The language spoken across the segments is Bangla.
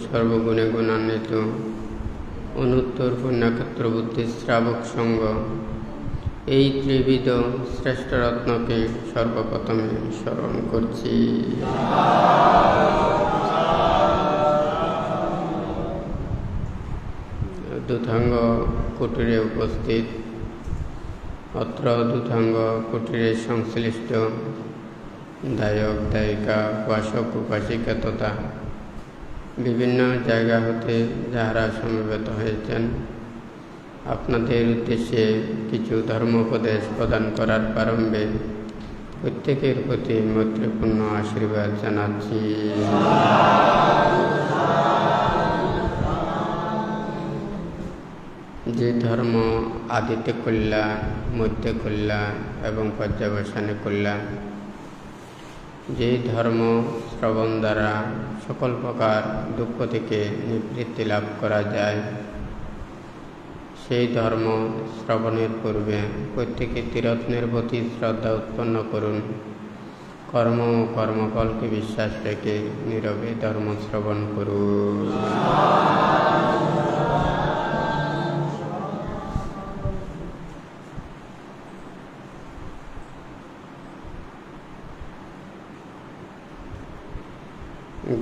সর্বগুণে গুণান্বিত অনুত্তর পুণ্যক্ষেত্র বুদ্ধি শ্রাবক সঙ্গ এই ত্রিবিধ শ্রেষ্ঠ রত্নকে সর্বপ্রথমে স্মরণ করছি। দুধাঙ্গ কুটিরে উপস্থিত অত্র দুধাঙ্গ কুটিরে সংশ্লিষ্ট দায়ক দায়িকা উপাসক উপাসিকা তথা বিভিন্ন জায়গা হতে যাহারা সমবেত হয়েছেন, আপনাদের উদ্দেশ্যে কিছু ধর্মোপদেশ প্রদান করার প্রারম্ভে প্রত্যেকের প্রতি মৈত্রীপূর্ণ আশীর্বাদ জানাচ্ছি। যে ধর্ম আদিতে কল্যাণ, মধ্যে কল্যাণ এবং পর্যবসানে কল্যাণ, যে ধর্ম শ্রবণ দ্বারা সকল প্রকার দুঃখ থেকে নিবৃত্তি লাভ করা যায়, সেই ধর্ম শ্রবণের পূর্বে প্রত্যেকে ত্রিরত্নের প্রতি শ্রদ্ধা উৎপন্ন করুন। কর্ম ও কর্মফলকে বিশ্বাস রেখে নীরবে ধর্ম শ্রবণ করুন।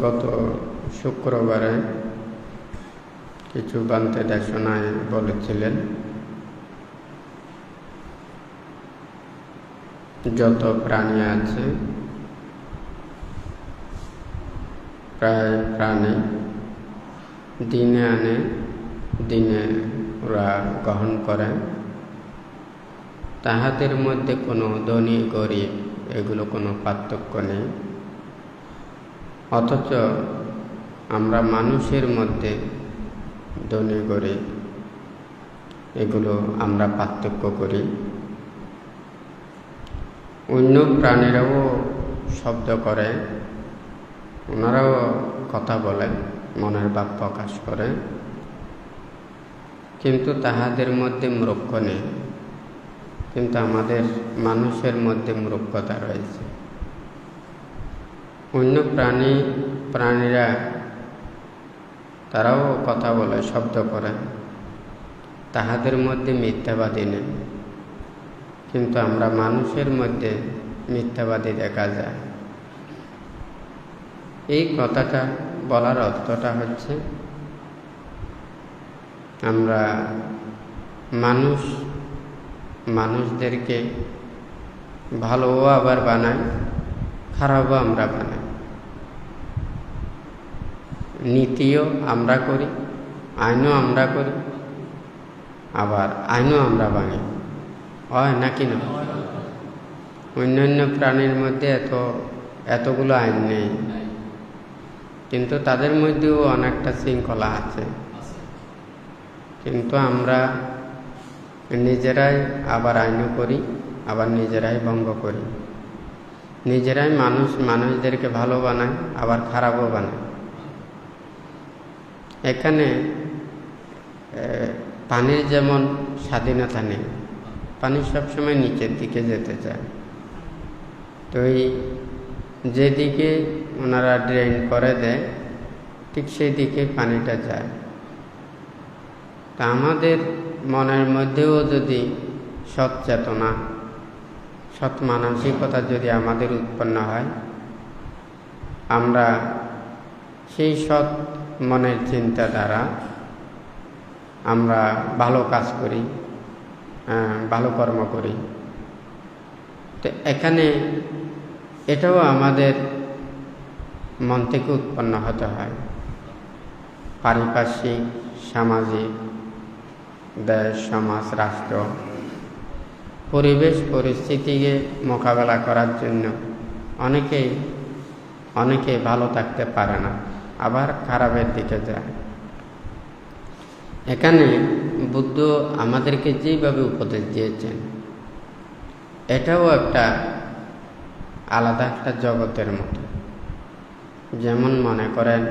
গত শুক্রবারে কিছু বান্তে দেশনায় বলেছিলেন, যত প্রাণী আছে প্রায় প্রাণী দিনে আনে দিনে ওরা গ্রহণ করে, তাহাদের মধ্যে কোনো ধনী গরিব এগুলো কোনো পার্থক্য নেই। অথচ আমরা মানুষের মধ্যে ধনী গরিব এগুলো আমরা পার্থক্য করি। অন্য প্রাণীরাও শব্দ করে, ওনারাও কথা বলে, মনের ভাব প্রকাশ করে, কিন্তু তাহাদের মধ্যে মূর্খ নেই। কিন্তু আমাদের মানুষের মধ্যে মূর্খতা রয়েছে। অন্য প্রাণীরা তারাও কথা বলে, শব্দ করে, তাহাদের মধ্যে মিথ্যাবাদী নেই, কিন্তু আমরা মানুষের মধ্যে মিথ্যাবাদী দেখা যায়। এই কথাটা বলার অর্থটা হচ্ছে, আমরা মানুষদেরকে ভালোও আবার বানাই, খারাপও আমরা বানাই। নীতিও আমরা করি, আইনও আমরা করি, আবার আইনও আমরা ভাঙি। হয় নাকি না? অন্যান্য প্রাণীর মধ্যে এতগুলো আইন নেই, কিন্তু তাদের মধ্যেও অনেকটা শৃঙ্খলা আছে। কিন্তু আমরা নিজেরাই আবার আইনও করি, আবার নিজেরাই ভঙ্গ করি। নিজেরাই মানুষদেরকে ভালো বানায়, আবার খারাপও বানায়। এখানে পানির যেমন স্বাধীনতা নেই, পানি সবসময় নিচের দিকে যেতে চায়। তো যেদিকে ওনারা ড্রেন করে দেয়, ঠিক সেই দিকে পানিটা যায়। তা আমাদের মনের মধ্যেও যদি সৎ চেতনা, সৎ মানসিকতা যদি আমাদের উৎপন্ন হয়, আমরা সেই সৎ মনের চিন্তা দ্বারা আমরা ভালো কাজ করি, ভালো কর্ম করি। তো এখানে এটাও আমাদের মন থেকে উৎপন্ন হতে হয়। পারিপার্শ্বিক, সামাজিক, দেশ, সমাজ, রাষ্ট্র, পরিবেশ পরিস্থিতিকে মোকাবেলা করার জন্য অনেকেই ভালো থাকতে পারে না, আবার খারাপের দিকে যায়। এখানে বুদ্ধ আমাদেরকে যেভাবে উপদেশ দিয়েছেন, এটাও একটা আলাদা একটা জগতের মতো। যেমন মনে করেন,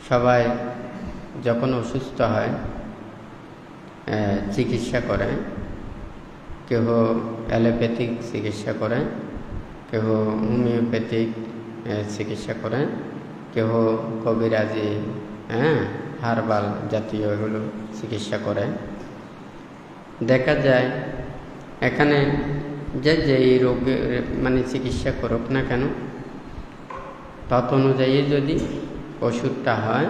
সবাই যখন অসুস্থ হয় চিকিৎসা করে, কেহ অ্যালোপ্যাথিক চিকিৎসা করে, কেহ হোমিওপ্যাথিক চিকিৎসা করে, কেহ কবিরাজি, হার্বাল জাতীয় এগুলো চিকিৎসা করে। দেখা যায় এখানে যে এই রোগের চিকিৎসা করুক না কেন, তত অনুযায়ী যদি ওষুধটা হয়,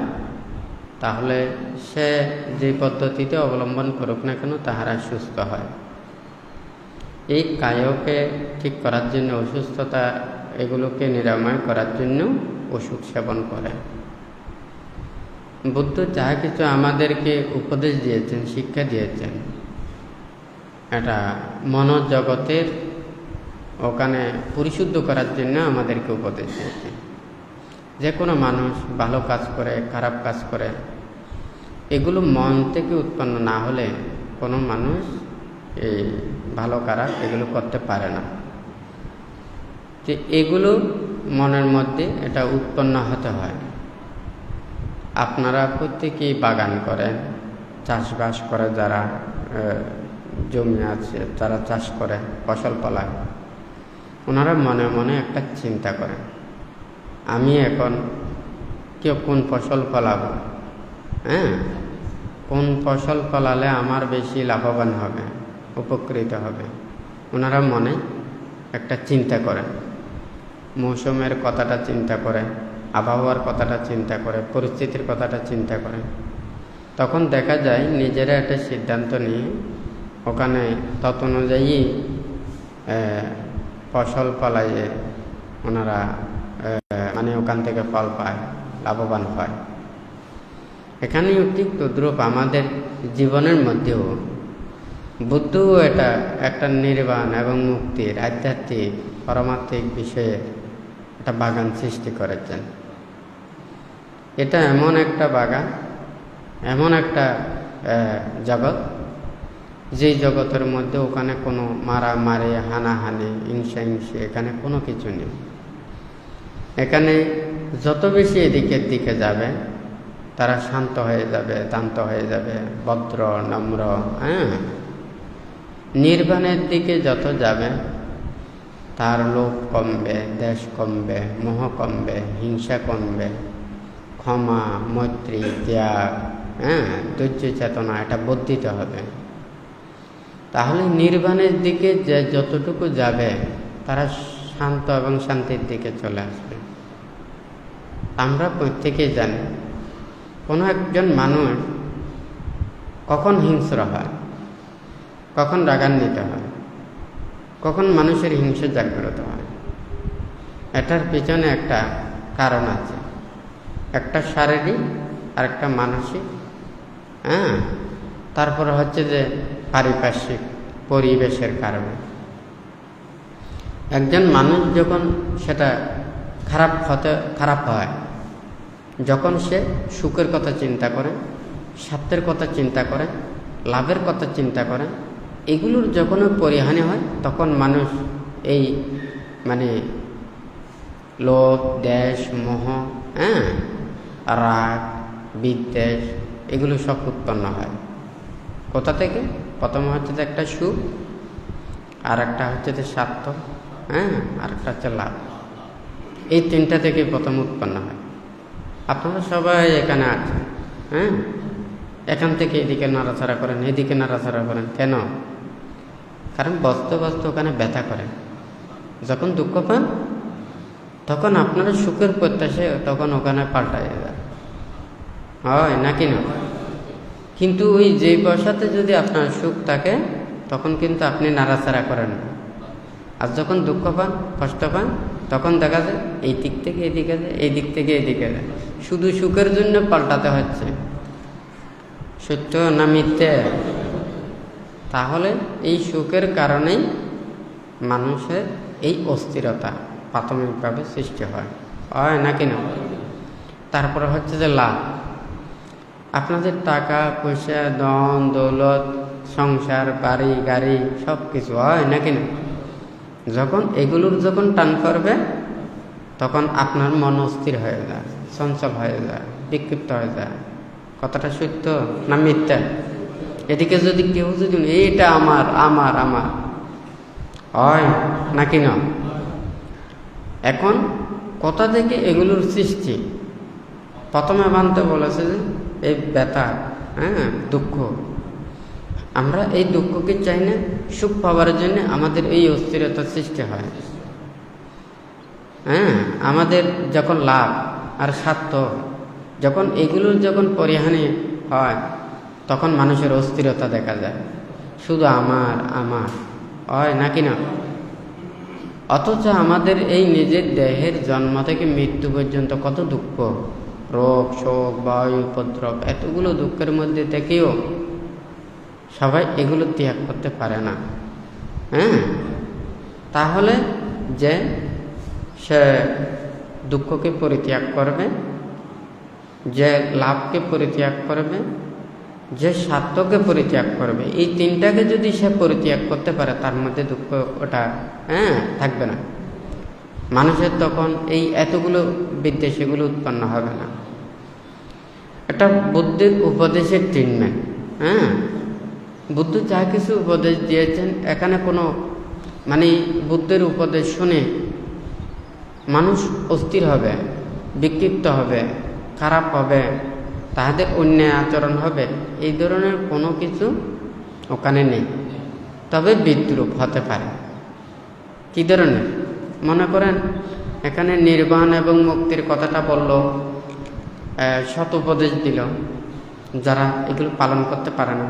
তাহলে সে যে পদ্ধতিতে অবলম্বন করুক না কেন তাহারা সুস্থ হয়। এই কায়কে ঠিক করার জন্য, অসুস্থতা এগুলোকে নিরাময় করার জন্য ওষুধ সেবন করে। বুদ্ধ যা কিছু আমাদেরকে উপদেশ দিয়েছেন, শিক্ষা দিয়েছেন, এটা মনোজগতের ওখানে পরিশুদ্ধ করার জন্য আমাদেরকে উপদেশ দিয়েছেন। যে কোনো মানুষ ভালো কাজ করে, খারাপ কাজ করে, এগুলো মন থেকে উৎপন্ন না হলে কোনো মানুষ এই ভালো খারাপ এগুলো করতে পারে না। যে এগুলো মনের মধ্যে এটা উৎপন্ন হতে হয়। আপনারা প্রত্যেকেই বাগান করেন, চাষবাস করে, যারা জমি আছে, যারা চাষ করে, ফসল ফলায়, ওনারা মনে মনে একটা চিন্তা করেন, আমি এখন কোন ফসল ফলাবো, কোন ফসল ফলালে আমার বেশি লাভবান হবে, উপকৃত হবে। ওনারা মনে একটা চিন্তা করেন, মৌসুমের কথাটা চিন্তা করে, আবহাওয়ার কথাটা চিন্তা করে, পরিস্থিতির কথাটা চিন্তা করে। তখন দেখা যায় নিজেরা একটা সিদ্ধান্ত নিয়ে ওখানে তত অনুযায়ী ফসল ফলাইয়ে ওনারা ওখান থেকে ফল পায়, লাভবান হয়। এখানেও ঠিক তদ্রূপ আমাদের জীবনের মধ্যেও বুদ্ধও এটা একটা নির্বাণ এবং মুক্তির আধ্যাত্মিক পারমার্থিক বিষয়ে একটা বাগান সৃষ্টি করেছেন। এটা এমন একটা বাগান, এমন একটা জগৎ, যেই জগতের মধ্যে ওখানে কোনো মারামারি, হানাহানি, হিংসা এখানে কোনো কিছু নেই। এখানে যত বেশি এদিকের দিকে যাবে তারা শান্ত হয়ে যাবে, শান্ত হয়ে যাবে, ভদ্র, নম্র। নির্বাণের দিকে যত যাবে তার লোভ কমবে, দেশ কমবে, মোহ কমবে, হিংসা কমবে, ক্ষমা, মৈত্রী, ত্যাগ, ধৈর্য, চেতনা এটা বর্ধিত হবে। তাহলে নির্বাণের দিকে যে যতটুকু যাবে তারা শান্ত এবং শান্তির দিকে চলে আসবে। আমরা প্রত্যেকেই জানি কোনো একজন মানুষ কখন হিংস্র হয়, কখন রাগান্বিত হয়, কখন মানুষের হিংসা জাগ্রত হয়। এটার পিছনে একটা কারণ আছে, একটা শারীরিক আর একটা মানসিক, তারপরে হচ্ছে যে পারিপার্শ্বিক পরিবেশের কারণে। একজন মানুষ যখন সেটা খারাপ হয়, যখন সে সুখের কথা চিন্তা করে, স্বার্থের কথা চিন্তা করে, লাভের কথা চিন্তা করে, এগুলোর যখন পরিহানি হয়, তখন মানুষ এই লোভ, দেশ, মোহ, রাগ, বিদ্বেষ এগুলো সব উৎপন্ন হয়। কোথা থেকে? প্রথম হচ্ছে যে একটা সুখ, আর একটা হচ্ছে যে স্বার্থ, আর একটা হচ্ছে লাভ। এই তিনটা থেকে প্রথম উৎপন্ন হয়। আপনারা সবাই এখানে আছেন, এখান থেকে এদিকে নাড়াচাড়া করেন, এদিকে নাড়াচাড়া করেন কেন? কারণ বস্তু ওখানে ব্যথা করেন। যখন দুঃখ পান তখন আপনারা সুখের প্রত্যাশায় তখন ওখানে পাল্টায় যায়, হয় নাকি না? কিন্তু ওই যে পয়সাতে যদি আপনার সুখ থাকে তখন কিন্তু আপনি নাড়াচাড়া করেন না। আর যখন দুঃখ পান, কষ্ট পান, তখন দেখা যায় এই দিক থেকে এদিকে যায়, এই দিক থেকে এদিকে যায়। শুধু সুখের জন্য পাল্টাতে হচ্ছে, সত্য না মিথ্যে? তাহলে এই সুখের কারণেই মানুষের এই অস্থিরতা প্রাথমিকভাবে সৃষ্টি হয় নাকি না? তারপরে হচ্ছে যে লাভ। আপনাদের টাকা পয়সা, ধন দৌলত, সংসার, বাড়ি গাড়ি সব কিছু হয় নাকি না? যখন এগুলোর যখন টান করবে তখন আপনার মন অস্থির হয়ে যায়, চঞ্চল হয়ে যায়, বিক্ষিপ্ত হয়ে যায়। কথাটা সত্য না মিথ্যা? এদিকে যদি কেউ যদি এইটা আমার আমার আমার হয় নাকি না? এখন কোথা থেকে এগুলোর সৃষ্টি? প্রথমে বানতে বলেছে যে এই ব্যথা, দুঃখ, আমরা এই দুঃখকে চাই না, সুখ পাওয়ার জন্য আমাদের এই অস্থিরতার সৃষ্টি হয়। আমাদের যখন লাভ আর স্বার্থ, যখন এগুলোর যখন পরিহানি হয়, তখন মানুষের অস্থিরতা দেখা যায়, শুধু আমার আমার হয় নাকি না। অথচ আমাদের এই নিজের দেহের জন্ম থেকে মৃত্যু পর্যন্ত কত দুঃখ, রোগ শোক বায়ু উপদ্রব, এতগুলো দুঃখের মধ্যে থেকেও সবাই এগুলো ত্যাগ করতে পারে না। তাহলে যে সে দুঃখকে পরিত্যাগ করবে, যে লাভকে পরিত্যাগ করবে, যে স্বার্থকে পরিত্যাগ করবে, এই তিনটাকে যদি সে পরিত্যাগ করতে পারে, তার মধ্যে দুঃখ ওটা থাকবে না। মানুষের তখন এই এতগুলো বিদ্বেষ এগুলো উৎপন্ন হবে না। এটা বুদ্ধের উপদেশের ট্রিটমেন্ট। বুদ্ধ যা কিছু উপদেশ দিয়েছেন, এখানে কোনো বুদ্ধের উপদেশ শুনে মানুষ অস্থির হবে, বিক্ষিপ্ত হবে, খারাপ হবে, তাহাদের অন্যায় আচরণ হবে, এই ধরনের কোনো কিছু ওখানে নেই। তবে বিদ্রুপ হতে পারে। কি ধরনের? মনে করেন এখানে নির্বাণ এবং মুক্তির কথাটা বলল, সৎ উপদেশ দিল, যারা এগুলো পালন করতে পারে না,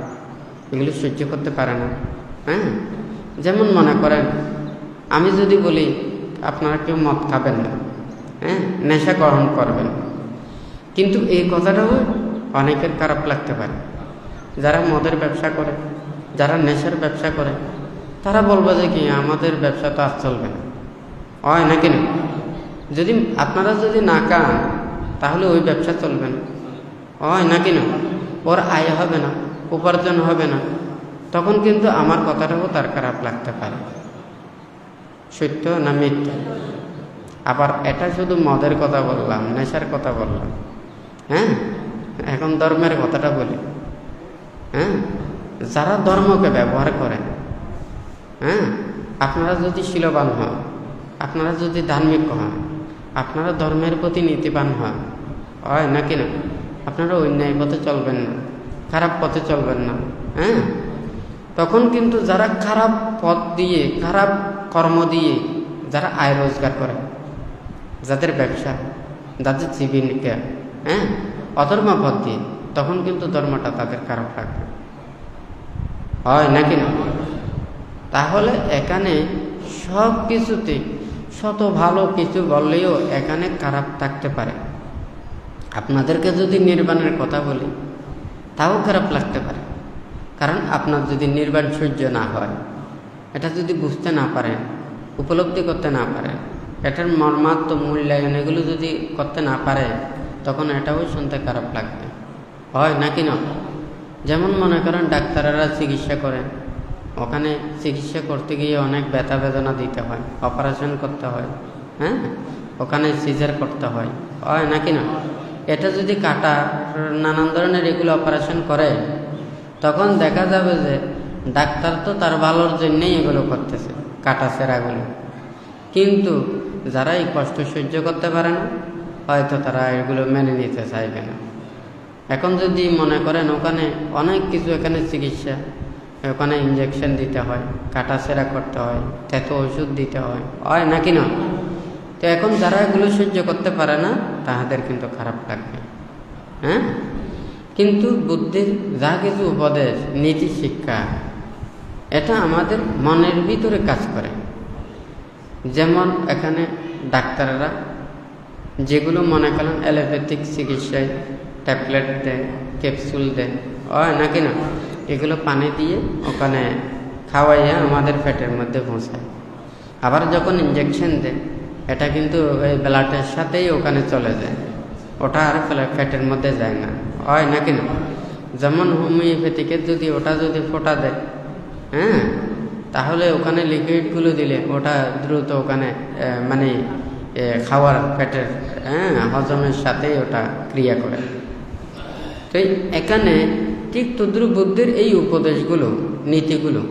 এগুলো সহ্য করতে পারে না। যেমন মনে করেন আমি যদি বলি আপনারা কেউ মদ খাবেন না, নেশা গ্রহণ করবেন, কিন্তু এই কথাটাও অনেকের খারাপ লাগতে পারে। যারা মদের ব্যবসা করে, যারা নেশার ব্যবসা করে, তারা বলবে যে কি আমাদের ব্যবসা তো আর চলবে না, হয় নাকি না। যদি আপনারা যদি না খান তাহলে ওই ব্যবসা চলবে না, হয় নাকি না। ওর আয় হবে না, উপার্জন হবে না, তখন কিন্তু আমার কথাটাও তার খারাপ লাগতে পারে। সত্য না মিথ্যা? আবার এটা শুধু মদের কথা বললাম, নেশার কথা বললাম, এখন ধর্মের কথাটা বলি। যারা ধর্মকে ব্যবহার করেন, আপনারা যদি শীলবান হন, আপনারা যদি ধার্মিক হন, আপনারা ধর্মের প্রতি নীতিবান হন, হয় নাকি না, আপনারা অন্যায় পথে চলবেন না, খারাপ পথে চলবেন না। তখন কিন্তু যারা খারাপ পথ দিয়ে, খারাপ কর্ম দিয়ে যারা আয় রোজগার করে, যাদের ব্যবসা, যাদের জীবিকা অধর্ম পথ দিয়ে, তখন কিন্তু ধর্মটা তাদের খারাপ লাগবে, হয় নাকি না। তাহলে এখানে সব কিছুতে শত ভালো কিছু বললেও এখানে খারাপ থাকতে পারে। আপনাদেরকে যদি নির্বাণের কথা বলি, তাও খারাপ লাগতে পারে, কারণ আপনার যদি নির্বাণ সহ্য না হয়, এটা যদি বুঝতে না পারেন, উপলব্ধি করতে না পারেন, এটার মর্মার্থ মূল্যায়ন এগুলো যদি করতে না পারে, তখন এটাও শুনতে খারাপ লাগবে, হয় নাকি না। যেমন মনে করেন ডাক্তাররা চিকিৎসা করেন, ওখানে চিকিৎসা করতে গিয়ে অনেক ব্যথা বেদনা দিতে হয়, অপারেশন করতে হয়, ওখানে সিজার করতে হয়, হয় নাকি না। এটা যদি কাটা, নানান ধরনের এগুলো অপারেশন করে, তখন দেখা যাবে যে ডাক্তার তো তার ভালোর জন্যেই এগুলো করতেছে, কাটা সেরাগুলো, কিন্তু যারা এই কষ্ট সহ্য করতে পারে না, হয়তো তারা এগুলো মেনে নিতে চাইবে না। এখন যদি মনে করেন ওখানে অনেক কিছু, এখানে চিকিৎসা, ওখানে ইঞ্জেকশন দিতে হয়, কাটা সেরা করতে হয়, তেতো ওষুধ দিতে হয়, হয় নাকি না। তো এখন যারা এগুলো সহ্য করতে পারে না, তাহাদের কিন্তু খারাপ লাগবে। কিন্তু বুদ্ধির যা কিছু উপদেশ, নীতি শিক্ষা, এটা আমাদের মনের ভিতরে কাজ করে। যেমন এখানে ডাক্তাররা যেগুলো মনে করেন অ্যালোপ্যাথিক চিকিৎসায় ট্যাবলেট দেয়, ক্যাপসুল দেয়, হয় নাকি না, এগুলো পানি দিয়ে ওখানে খাওয়াইয়া আমাদের পেটের মধ্যে পৌঁছায়। আবার যখন ইঞ্জেকশন দেয়, এটা কিন্তু ওই ব্লাডের সাথেই ওখানে চলে যায়, ওটা আর পেটের মধ্যে যায় না, হয় নাকি না। যেমন হোমিওপ্যাথিকের যদি ওটা যদি ফোঁটা দেয়, তাহলে ওখানে লিকুইডগুলো দিলে ওটা দ্রুত ওখানে খাওয়ার পেটের হজমের সাথেই ওটা ক্রিয়া করে। তো এখানে ঠিক তদ্রুপ বুদ্ধির এই উপদেশগুলো, নীতিগুলো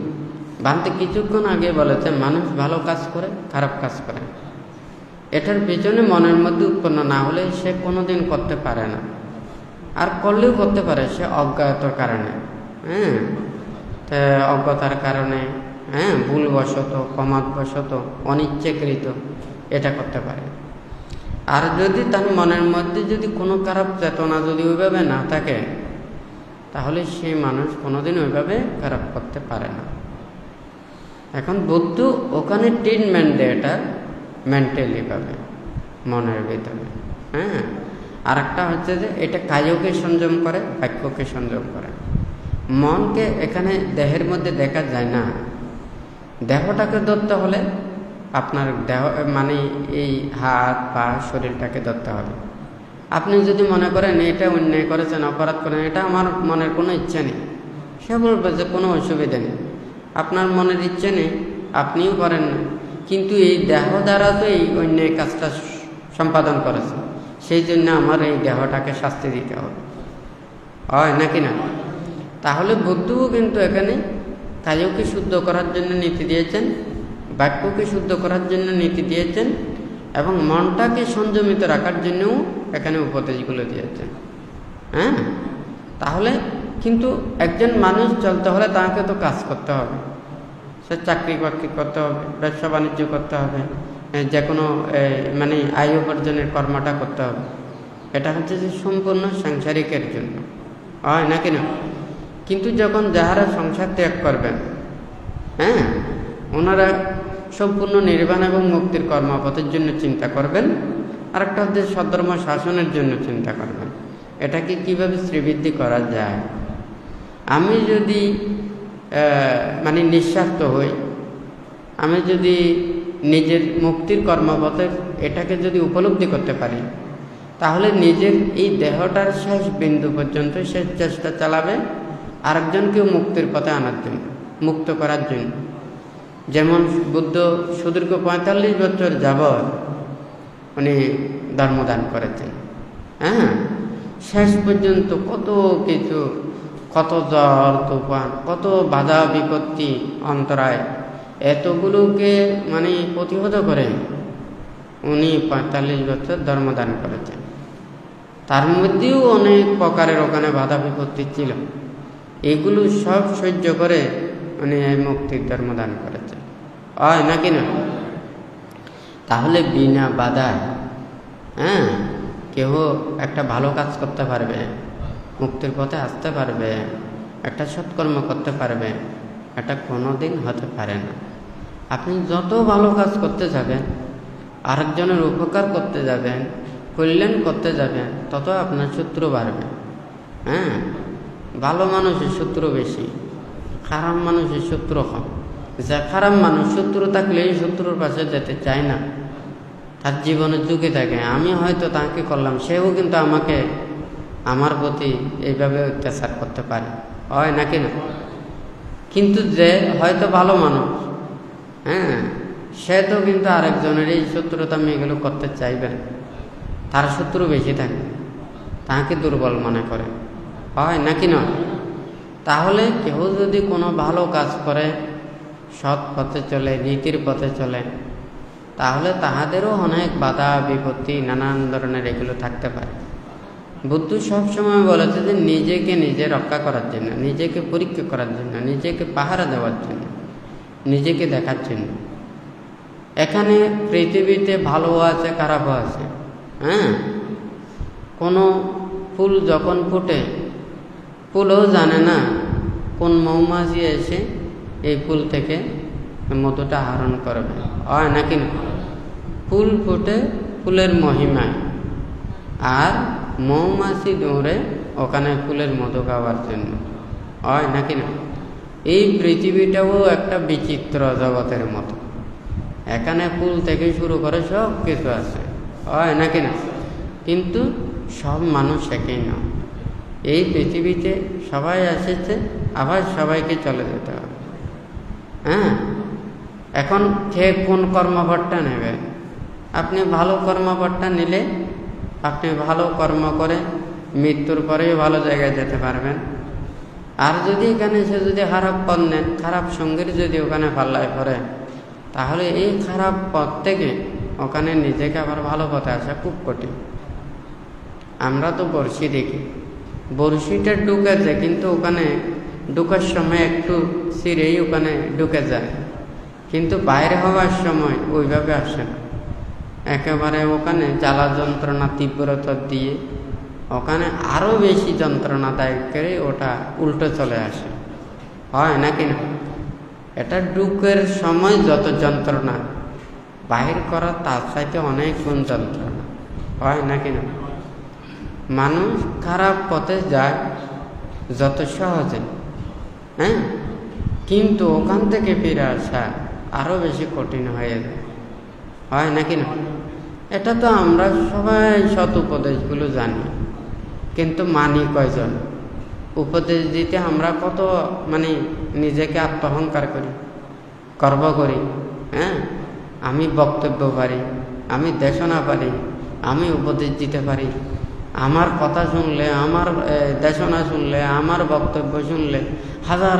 বানতে কিছুক্ষণ আগে বলেছে, মানুষ ভালো কাজ করে, খারাপ কাজ করে, এটার পেছনে মনের মধ্যে উৎপন্ন না হলে সে কোনোদিন করতে পারে না, আর করলেও করতে পারে সে অজ্ঞাতর কারণে, অজ্ঞতার কারণে, ভুলবশত, প্রমাদবশত, অনিচ্ছাকৃত এটা করতে পারে। আর যদি তার মনের মধ্যে যদি কোনো খারাপ চেতনা যদি ওইভাবে না থাকে, তাহলে সেই মানুষ কোনোদিন ওইভাবে খারাপ করতে পারে না। এখন বুদ্ধ ওখানে ট্রিটমেন্ট দেয় এটা মেন্টালি ভাবে, মনের ভিতরে। আর একটা হচ্ছে যে এটা কায়কে সংযম করে, বাক্যকে সংযম করে। মনকে এখানে দেহের মধ্যে দেখা যায় না। দেহটাকে ধরতে হলে আপনার দেহ মানে এই হাত পা শরীরটাকে ধরতে হবে। আপনি যদি মনে করেন এটা অন্যায় করেছেন, অপরাধ করেন, এটা আমার মনের কোনো ইচ্ছা নেই, সে বলবে যে কোনো অসুবিধা নেই, আপনার মনের ইচ্ছে নেই, আপনিও করেন না, কিন্তু এই দেহ দ্বারা তো এই অন্যায় কাজটা সম্পাদন করেছে, সেই জন্য আমার এই দেহটাকে শাস্তি দিতে হবে, হয় নাকি না? তাহলে বুদ্ধও কিন্তু এখানে কায়কে শুদ্ধ করার জন্য নীতি দিয়েছেন, বাক্যকে শুদ্ধ করার জন্য নীতি দিয়েছেন, এবং মনটাকে সংযমিত রাখার জন্যও এখানে উপদেশগুলো দিয়েছেন। তাহলে কিন্তু একজন মানুষ চলতে হলে তাকে তো কাজ করতে হবে, সে চাকরি বাকরি করতে হবে, ব্যবসা বাণিজ্য করতে হবে, যে কোনো মানে আয় উপার্জনের কর্মটা করতে হবে। এটা হচ্ছে যে সম্পূর্ণ সাংসারিকের জন্য, হয় নাকি না? কিন্তু যখন যাহারা সংসার ত্যাগ করবেন, ওনারা সম্পূর্ণ নির্বাণ এবং মুক্তির কর্মপথের জন্য চিন্তা করবেন। আর একটা হচ্ছে সধর্ম শাসনের জন্য চিন্তা করবেন, এটাকে কিভাবে শ্রীবৃদ্ধি করা যায়। আমি যদি মানে নিঃস্বার্থ হই, আমি যদি নিজের মুক্তির কর্মপথের এটাকে যদি উপলব্ধি করতে পারি, তাহলে নিজের এই দেহটার শেষ বিন্দু পর্যন্ত শেষ চেষ্টা চালাবে আরেকজনকেও মুক্তির পথে আনার জন্য, মুক্ত করার জন্য। যেমন বুদ্ধ সুদীর্ঘ 45 বছর যাবৎ উনি ধর্মদান করেছেন। শেষ পর্যন্ত কত কিছু, কত ঝড় তুফান, কত বাধা বিপত্তি, অন্তরায়, এতগুলোকে মানে প্রতিহত করে উনি 45 বছর ধর্মদান করেছেন। তার মধ্যেও অনেক প্রকারের ওখানে বাধা বিপত্তি ছিল, এগুলো সব সহ্য করে উনি এই মুক্তির ধর্মদান করেছেন, হয় নাকি না? তাহলে বিনা বাধায় কেউ একটা ভালো কাজ করতে পারবে, মুক্তির পথে আসতে পারবে, একটা সৎকর্ম করতে পারবে, এটা কোনোদিন হতে পারে না। আপনি যত ভালো কাজ করতে যাবেন, আরেকজনের উপকার করতে যাবেন, কল্যাণ করতে যাবেন, তত আপনার শত্রু বাড়বে। ভালো মানুষের শত্রু বেশি, খারাপ মানুষের শত্রু কম। যা খারাপ মানুষ, শত্রু থাকলে এই শত্রুর পাশে যেতে চায় না, তার জীবনে ঝুঁকি থাকে, আমি হয়তো তাকে করলাম, সেও কিন্তু আমাকে আমার প্রতি এইভাবে অত্যাচার করতে পারে, হয় নাকি না? কিন্তু যে হয়তো ভালো মানুষ, সে তো কিন্তু আরেকজনের এই শত্রুতা এগুলো করতে চাইবে না, তার শত্রু বেশি থাকে, তাকে দুর্বল মনে করে, হয় নাকি না? তাহলে কেউ যদি কোনো ভালো কাজ করে, সৎ পথে চলে, নীতির পথে চলে, তাহলে তাহাদেরও অনেক বাধা বিপত্তি, নানান ধরনের এগুলো থাকতে পারে। বুদ্ধ সবসময় বলেছে যে নিজেকে নিজে রক্ষা করার জন্য, নিজেকে পরীক্ষা করার জন্য, নিজেকে পাহারা দেওয়ার জন্য, নিজেকে দেখার জন্য। এখানে পৃথিবীতে ভালো আছে, খারাপও আছে। কোনো ফুল যখন ফুটে, ফুলও জানে না কোন মৌমাছি এসে এই ফুল থেকে মধুটা আহরণ করবে, হয় নাকি না? ফুল ফুটে ফুলের মহিমায়, আর মৌমাছি দৌড়ে ওখানে ফুলের মধু খাওয়ার জন্য, হয় নাকি না? এই পৃথিবীটাও একটা বিচিত্র জগতের মতো, এখানে ফুল থেকে শুরু করে সব কিছু আছে, হয় নাকি না? কিন্তু সব মানুষ একই না। এই পৃথিবীতে সবাই এসেছে, আবার সবাইকে চলে যেতে হবে। এখন কে কোন কর্মপথটা নেবে? আপনি ভালো কর্মপথটা নিলে আপনি ভালো কর্ম করে মৃত্যুর পরেই ভালো জায়গায় যেতে পারবেন। আর যদি এখানে সে যদি খারাপ পথ নেন, খারাপ সঙ্গীর যদি ওখানে পাল্লায় পড়ে, তাহলে এই খারাপ পথ থেকে ওখানে নিজেকে আবার ভালো পথে আসা খুব কঠিন। আমরা তো বড়শি দেখি, বড়শিটা ঢুকেছে, কিন্তু ওখানে ঢুকার সময় একটু ছিঁড়েই ওখানে ঢুকে যায়, কিন্তু বাইরে হওয়ার সময় ওইভাবে আসে না। একেবারে ওখানে জ্বালা যন্ত্রণা তীব্রতা দিয়ে ওখানে আরও বেশি যন্ত্রণাদায়ক করে ওটা উল্টো চলে আসে, হয় নাকি না? এটা ঢুকের সময় যত যন্ত্রণা, বাহির করা তার চাইতে অনেক গুণ যন্ত্রণা, হয় নাকি না? মানুষ খারাপ পথে যায় যত সহজে, হ্যাঁ, কিন্তু ওখান থেকে ফিরে আসা আরও বেশি কঠিন হয়ে যায়, হয় নাকি না? এটা তো আমরা সবাই সৎ উপদেশগুলো জানি, কিন্তু মানি কয়জন? উপদেশ দিতে আমরা কত নিজেকে আত্মহংকার করি, গর্ব করি, হ্যাঁ, আমি বক্তব্য পারি, আমি দেশনা পারি, আমি উপদেশ দিতে পারি, আমার কথা শুনলে, আমার দেশনা শুনলে, আমার বক্তব্য শুনলে হাজার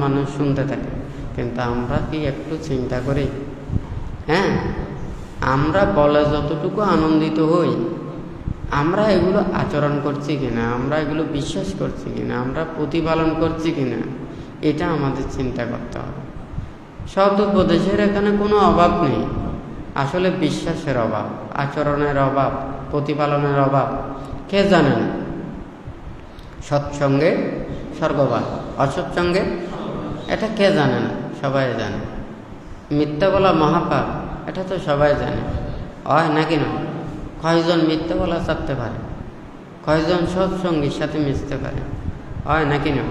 মানুষ শুনতে থাকে। কিন্তু আমরা কি একটু চিন্তা করি? হ্যাঁ, আমরা বলে যতটুকু আনন্দিত হই, আমরা এগুলো আচরণ করছি কিনা, আমরা এগুলো বিশ্বাস করছি কিনা, আমরা প্রতিপালন করছি কিনা, এটা আমাদের চিন্তা করতে হবে। সৎ উপদেশের এখানে কোনো অভাব নেই, আসলে বিশ্বাসের অভাব, আচরণের অভাব, প্রতিপালনের অভাব। কে জানেন? সৎসঙ্গে স্বর্গবাস, অসৎসঙ্গে এটা কে জানে না? সবাই জানে। মিথ্যা বলা মহাপাপ, এটা তো সবাই জানে, হয় নাকি না? কয়জন মিথ্যা বলা চাপতে পারে? কয়জন সৎসঙ্গীর সাথে মিশতে পারে? হয় নাকি না?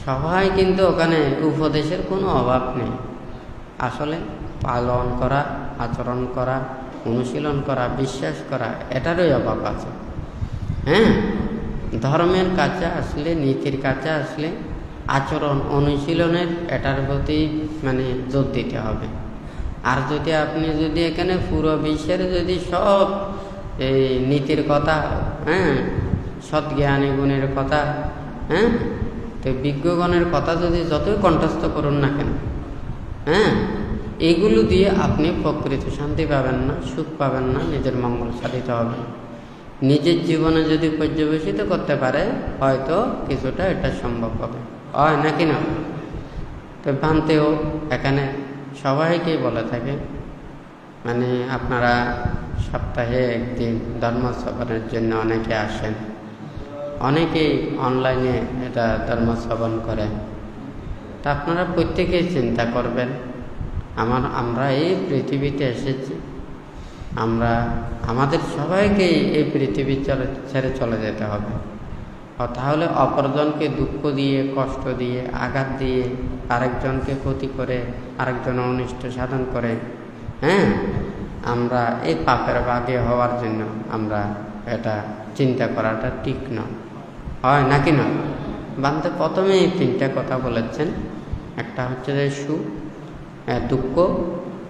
সবাই, কিন্তু ওখানে উপদেশের কোনো অভাব নেই। আসলে পালন করা, আচরণ করা, অনুশীলন করা, বিশ্বাস করা, এটারই অভাব আছে। হ্যাঁ, ধর্মের কাছে আসলে, নীতির কাছে আসলে আচরণ অনুশীলনের এটার প্রতি জোর দিতে হবে। আর যদি এখানে পুরো বিশ্বের যদি সব এই নীতির কথা, হ্যাঁ, সৎ জ্ঞানী গুণের কথা, হ্যাঁ, তো বিজ্ঞগণের কথা যদি যতই কণ্ঠস্থ করুন না কেন, হ্যাঁ, এগুলো দিয়ে আপনি প্রকৃত শান্তি পাবেন না, সুখ পাবেন না, নিজের মঙ্গল সাধিত হবে। নিজের জীবনে যদি পর্যবেসিত করতে পারে, হয়তো কিছুটা এটা সম্ভব হবে, হয় নাকি না? তো ভান্তেও এখানে সবাইকেই বলে থাকে, আপনারা সপ্তাহে একদিন ধর্ম শ্রবণের জন্য অনেকে আসেন, অনেকেই অনলাইনে এটা ধর্ম শ্রবণ করেন। তা আপনারা প্রত্যেকেই চিন্তা করবেন, আমরা এই পৃথিবীতে এসেছি, আমাদের সবাইকেই এই পৃথিবী ছেড়ে চলে যেতে হবে। তাহলে অপরজনকে দুঃখ দিয়ে, কষ্ট দিয়ে, আঘাত দিয়ে, আরেকজনকে ক্ষতি করে, আরেকজনের অনিষ্ট সাধন করে, হ্যাঁ, আমরা এই পাপের ভাগে হওয়ার জন্য আমরা এটা চিন্তা করাটা ঠিক নয়, হয় নাকি না? বান্ধে প্রথমে এই তিনটা কথা বলেছেন, একটা হচ্ছে যে সুখ, দুঃখ,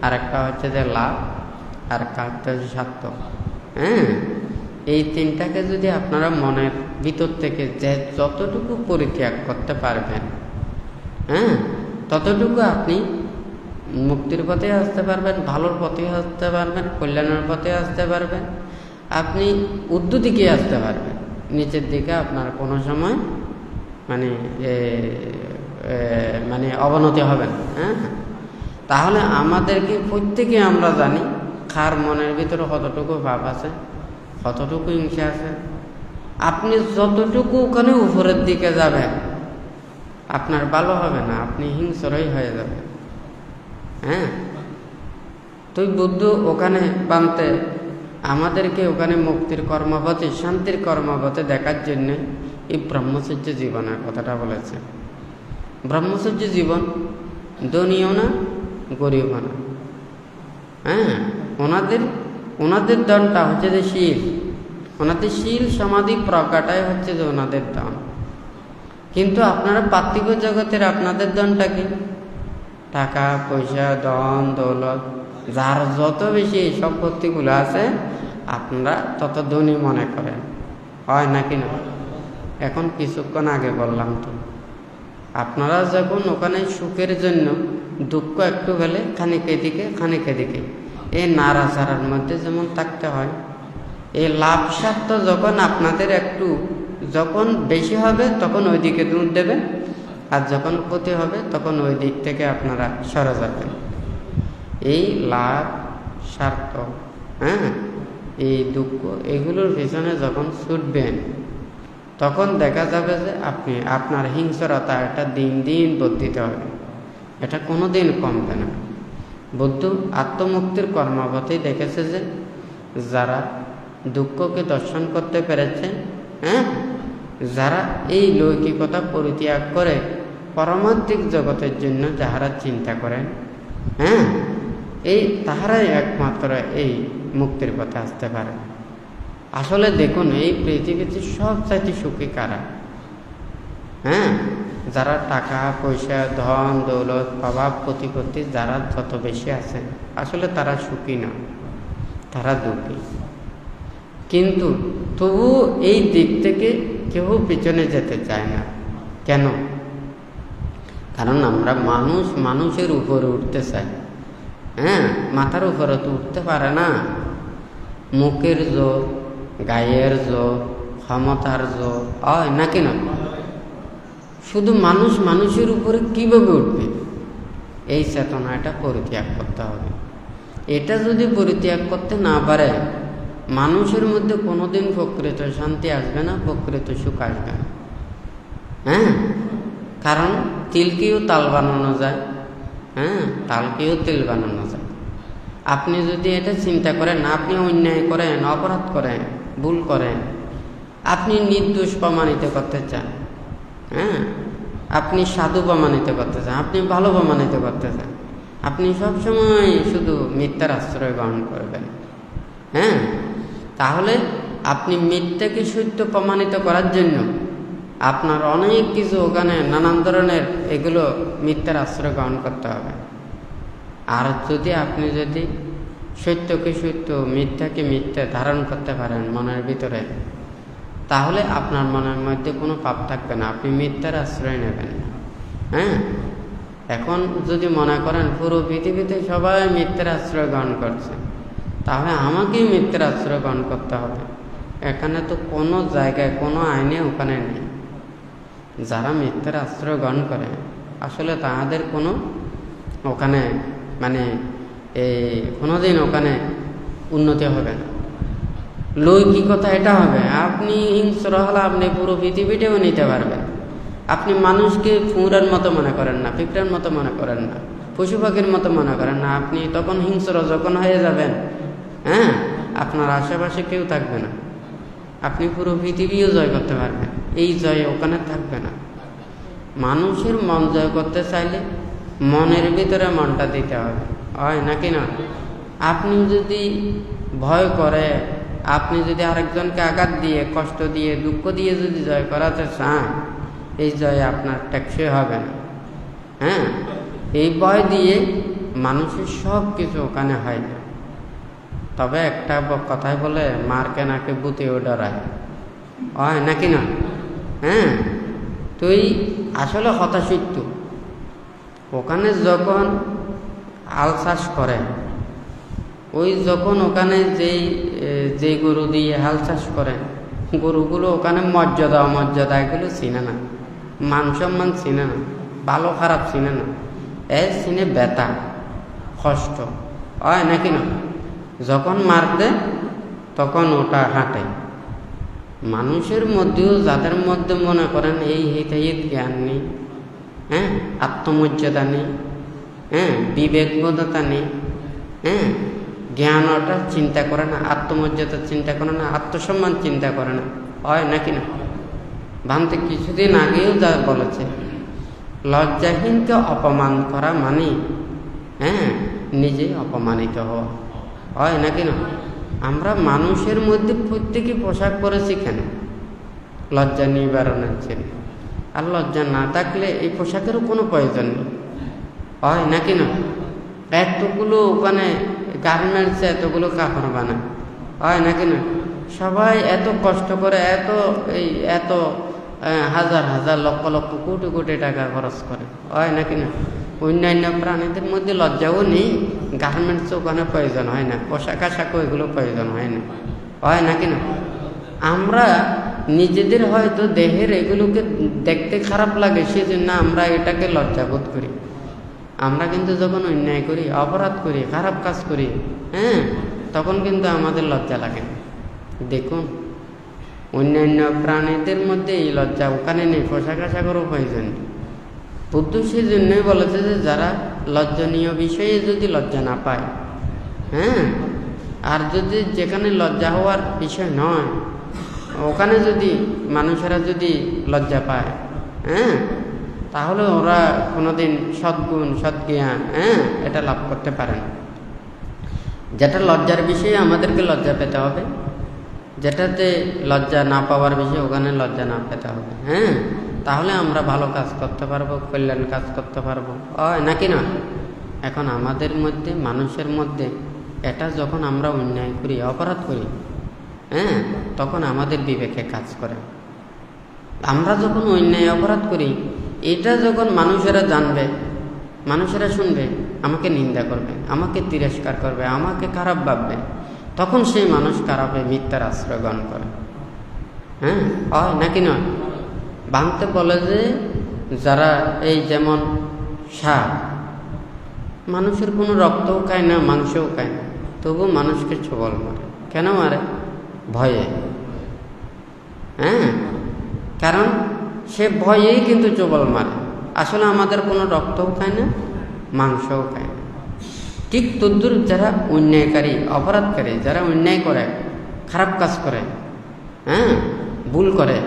আর একটা হচ্ছে যে লাভ, আর একটা হচ্ছে স্বার্থ। হ্যাঁ, এই তিনটাকে যদি আপনারা মনের ভিতর থেকে যে যতটুকু পরিত্যাগ করতে পারবেন, হ্যাঁ, ততটুকু আপনি মুক্তির পথে আসতে পারবেন, ভালোর পথে আসতে পারবেন, কল্যাণের পথে আসতে পারবেন, আপনি ঊর্ধ্ব দিকে আসতে পারবেন। নিচের দিকে আপনার কোনো সময় অবনতি হবে না। হ্যাঁ, তাহলে আমাদেরকে প্রত্যেকে আমরা জানি কার মনের ভিতরে কতটুকু ভাব আছে, কতটুকু হিংসা আছে। আপনি যতটুকু ওখানে উপরের দিকে যাবেন, আপনার ভালো হবে না, আপনি হিংস্রই হয়ে যাবেন। হ্যাঁ, তুই বুদ্ধ ওখানে বানতে আমাদেরকে ওখানে মুক্তির কর্মপথে, শান্তির কর্মপথে দেখার জন্য এই ব্রহ্মচর্য জীবনের কথাটা বলেছে। ব্রহ্মচর্য জীবন ধনীও না, গরিবও না। হ্যাঁ, ওনাদের দানটা হচ্ছে যে শীল, ওনাদের শীল সমাধি প্রজ্ঞাটাই হচ্ছে যে ওনাদের দান। কিন্তু আপনারা পার্থিব জগতের আপনাদের দানটা কি? টাকা পয়সা, ধন দৌলত, যার যত বেশি সম্পত্তিগুলো আছে আপনারা তত ধনী মনে করেন, হয় নাকি না? এখন কিছুক্ষণ আগে বললাম তো, আপনারা যখন ওখানে সুখের জন্য দুঃখ একটু হলে খানিক এদিকে খানিক এদিকে, এই নাড়াচাড়ার মধ্যে যেমন থাকতে হয়, এই লাভ স্বার্থ যখন আপনাদের একটু যখন বেশি হবে তখন ওই দিকে দূর দেবে, আর যখন ক্ষতি হবে তখন ওই দিক থেকে আপনারা সরে যাবেন। এই লাভ স্বার্থ, এই দুঃখ, এগুলোর পিছনে যখন ছুটবেন তখন দেখা যাবে যে আপনার হিংস্রতা এটা দিন দিন বর্ধিত হবে, এটা কোনো দিন কমবে না। বুদ্ধ আত্মমুক্তির কর্মপথেই দেখেছে যে যারা দুঃখকে দর্শন করতে পেরেছে, যারা এই লৌকিকতা পরিত্যাগ করে পারমার্থিক জগতের জন্য যাহারা চিন্তা করেন, তাহারাই একমাত্র এই মুক্তির পথে আসতে পারে। আসলে দেখুন, এই পৃথিবীতে সবচাইতে সুখী কারা? যারা টাকা পয়সা, ধন দৌলত, প্রভাব প্রতিপত্তি যারা যত বেশি আছে, আসলে তারা সুখী না, তারা দুঃখী। কিন্তু তবু এই দিক থেকে কেউ পিছনে যেতে চায় না। কেন? কারণ আমরা মানুষের উপরে উঠতে চাই, মাথার উপরে তো উঠতে পারে না। মুখের জোর, গায়ের জোর, ক্ষমতার জোর, নাকি না? শুধু মানুষের উপরে কিভাবে উঠবে? এই চেতনাটা পরিত্যাগ করতে হবে। এটা যদি পরিত্যাগ করতে না পারে, মানুষের মধ্যে কোনোদিন প্রকৃত শান্তি আসবে না, প্রকৃত সুখ আসবে না। কারণ তিলকেও তাল বানানো যায়, তালকেও তেল বানানো যায়। আপনি যদি এটা চিন্তা করেন, আপনি অন্যায় করেন, অপরাধ করেন, ভুল করেন, আপনি নির্দোষ প্রমাণিত করতে চান, আপনি সাধু প্রমাণিত করতে চান, আপনি ভালো প্রমাণিত করতে চান, আপনি সবসময় শুধু মিথ্যার আশ্রয় গ্রহণ করবেন, তাহলে আপনি মিথ্যাকে সত্য প্রমাণিত করার জন্য আপনার অনেক কিছু ওখানে নানান ধরনের এগুলো মিথ্যার আশ্রয় গ্রহণ করতে হবে। আর আপনি যদি সত্যকে সত্য, মিথ্যাকে মিথ্যা ধারণ করতে পারেন মনের ভিতরে, তাহলে আপনার মনের মধ্যে কোনো পাপ থাকবে না, আপনি মিথ্যার আশ্রয় নেবেন না। এখন যদি মনে করেন পুরো পৃথিবীতে সবাই মিথ্যার আশ্রয় গ্রহণ করছে, তাহলে আমাকেই মিথ্যার আশ্রয় গ্রহণ করতে হবে। এখানে তো কোনো জায়গায় কোনো আইনে ওখানে নেই। যারা মিথ্যার আশ্রয় গ্রহণ করে আসলে তাদের কোনো ওখানে কোনোদিন ওখানে উন্নতি হবে না, লৌকিকতা এটা হবে। আপনি হিংস্র হলে আপনি পুরো পৃথিবীটাও নিতে পারবেন। আপনি মানুষকে ফুঁড়ার মতো মনে করেন না, পিঁপড়ার মতো মনে করেন না, পশু পাখির মতো মনে করেন না। আপনি তখন হিংস্র যখন হয়ে যাবেন, আপনার আশেপাশে কেউ থাকবে না, আপনি পুরো পৃথিবীও জয় করতে পারবেন। এই জয় ওখানে থাকবে না। মানুষের মন জয় করতে চাইলে মনের ভিতরে মনটা দিতে হবে, নাকি না? আপনি যদি ভয় করে, আপনি যদি আরেকজনকে আঘাত দিয়ে, কষ্ট দিয়ে, দুঃখ দিয়ে যদি জয় করাতে চান, এই জয় আপনার টেকসই হবে না। এই ভয় দিয়ে মানুষের সব কিছু ওখানে হয় না। তবে একটা কথাই বলে, মার কেনাকে ভূতেও ডরায়, নাকি না? তুই আসলে হতাশিত ওখানে যখন আল চাষ করে, যখন ওখানে যেই গরু দিয়ে হাল চাষ করে, গরুগুলো ওখানে মর্যাদা অমর্যাদা এগুলো চিনে না, মান সম্মান চিনে না, ভালো খারাপ চিনে না, চিনে ব্যথা কষ্ট, নাকি না? যখন মার দেয় তখন ওটা হাঁটে। মানুষের মধ্যেও যাদের মধ্যে মনে করেন এই হিতাহিত জ্ঞান নেই, আত্মমর্যাদা নেই, বিবেকবোধতা নেই, জ্ঞান ওটা চিন্তা করে না, আত্মমর্যাদা চিন্তা করে না, আত্মসম্মান চিন্তা করে না, নাকি না? ভান্তে কিছুদিন আগেও যা বলেছে, লজ্জাহীনকে অপমান করা মানে নিজে অপমানিত হওয়া, নাকি না? আমরা মানুষের মধ্যে প্রত্যেকে পোশাক পরেছি কেন? লজ্জা নিবারণের জন্য। আর লজ্জা না থাকলে এই পোশাকেরও কোনো প্রয়োজন নেই, নাকি না? এতগুলো ওখানে গার্মেন্টসে এতগুলো কাপড় বানায়, নাকি না? সবাই এত কষ্ট করে, এত হাজার হাজার লক্ষ লক্ষ কোটি কোটি টাকা খরচ করে, হয় নাকি না? অন্যান্য প্রাণীদের মধ্যে লজ্জাও নেই, গার্মেন্টসও ওখানে প্রয়োজন হয় না, পোশাক আশাকও এগুলো প্রয়োজন হয় না, হয় নাকি না? আমরা নিজেদের হয়তো দেহের এগুলোকে দেখতে খারাপ লাগে, সেজন্য আমরা এটাকে লজ্জাবোধ করি। আমরা কিন্তু যখন অন্যায় করি, অপরাধ করি, খারাপ কাজ করি, তখন কিন্তু আমাদের লজ্জা লাগে। দেখুন, অন্যান্য প্রাণীদের মধ্যে এই লজ্জা ওখানে নেই, পোশাক আশাকেরও প্রয়োজন। বুদ্ধ সেই জন্যই বলেছে যে যারা লজ্জনীয় বিষয়ে যদি লজ্জা না পায়, আর যদি যেখানে লজ্জা হওয়ার বিষয় নয় ওখানে যদি মানুষেরা যদি লজ্জা পায়, তাহলে ওরা কোনোদিন সদ্গুণ সদ্জ্ঞান এটা লাভ করতে পারে না। যেটা লজ্জার বিষয়ে আমাদেরকে লজ্জা পেতে হবে, যেটাতে লজ্জা না পাওয়ার বিষয়ে ওখানে লজ্জা না পেতে হবে, তাহলে আমরা ভালো কাজ করতে পারবো, কল্যাণ কাজ করতে পারবো, নাকি না? এখন আমাদের মধ্যে, মানুষের মধ্যে এটা যখন আমরা অন্যায় করি, অপরাধ করি, তখন আমাদের বিবেকে কাজ করে। আমরা যখন অন্যায় অপরাধ করি, এটা যখন মানুষেরা জানবে, মানুষেরা শুনবে, আমাকে নিন্দা করবে, আমাকে তিরস্কার করবে, আমাকে খারাপ ভাববে, তখন সেই মানুষ খারাপে মিথ্যার আশ্রয় গ্রহণ করে, হয় নাকি নয়? ভাঙতে বলে যে যারা এই যেমন সাপ, মানুষের কোনো রক্তও খায় না, মাংসও খায় না, তবু মানুষকে ছোবল মারে। কেন মারে? ভয়ে। কারণ সে ভয়েই কিন্তু ছোবল মারে। আসলে আমাদের কোনো রক্তও খায় না, মাংসও খায় না। ঠিক তদ্দুর যারা অন্যায়কারী, অপরাধকারী, যারা অন্যায় করে, খারাপ কাজ করে, ভুল করে,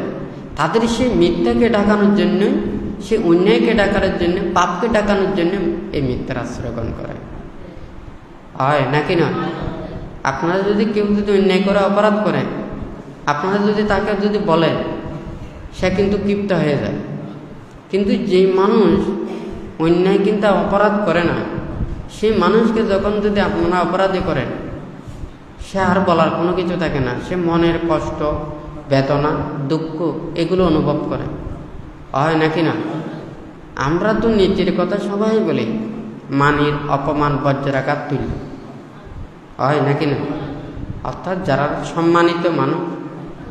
তাদের সেই মিথ্যাকে ঢাকানোর জন্য, সে অন্যায়কে ঢাকানোর জন্য, পাপকে ঢাকানোর জন্য এই মিথ্যার আশ্রয় গ্রহণ করে, হয় নাকি না? আপনারা যদি কেউ যদি অন্যায় করে, অপরাধ করে, আপনারা যদি তাকে যদি বলেন, সে কিন্তু ক্ষিপ্ত হয়ে যায়। কিন্তু যে মানুষ অন্যায় কিন্তু অপরাধ করে না, সেই মানুষকে যখন যদি আপনারা অপরাধী করেন, সে আর বলার কোনো কিছু থাকে না, সে মনের কষ্ট, বেদনা, দুঃখ এগুলো অনুভব করে, হয় নাকি না? আমরা তো নিজের কথা সবাই বলি, মানির অপমান বজ্রাঘাত তুল্য, হয় নাকি না? অর্থাৎ যারা সম্মানিত মানুষ,